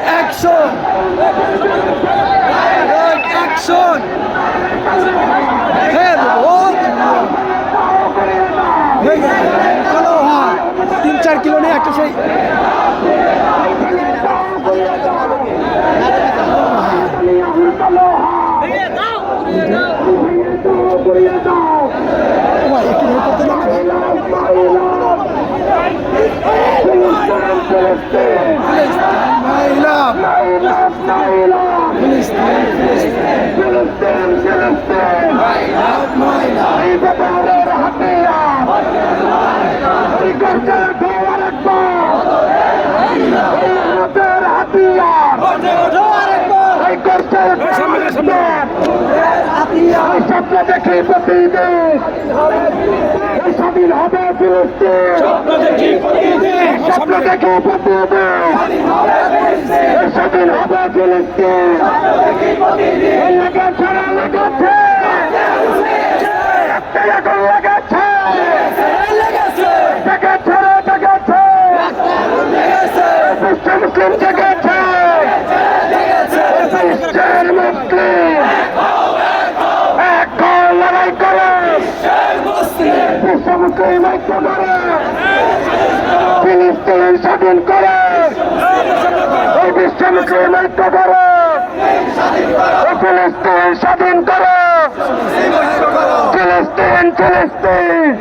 Action! Action! হ্যাঁ, চলো, হ্যাঁ 3-4 কিলো নিয়ে একটা সেই একটু করতে স্বপ্ন দেখি প্রতিদিন স্বাধীন হবে ফিলিস্তিন, স্বপ্ন দেখি প্রতিদিন স্বাধীন হবে ফিলিস্তিন। লেগেছে লেগেছে এখন লেগেছে লেগেছে লেগেছে বিশ্ব মুসলিম জেগেছে বিশ্বের মুসলিম লড়াই করে বিশ্ব মুসলিম ঐক্য করে ফিলিস্তিন স্বাধীন করে এই বিশ্ব মুসলিম ঐক্য করে ফিলিস্তিন স্বাধীন করে ফিলিস্তিন ফিলিস্তিন।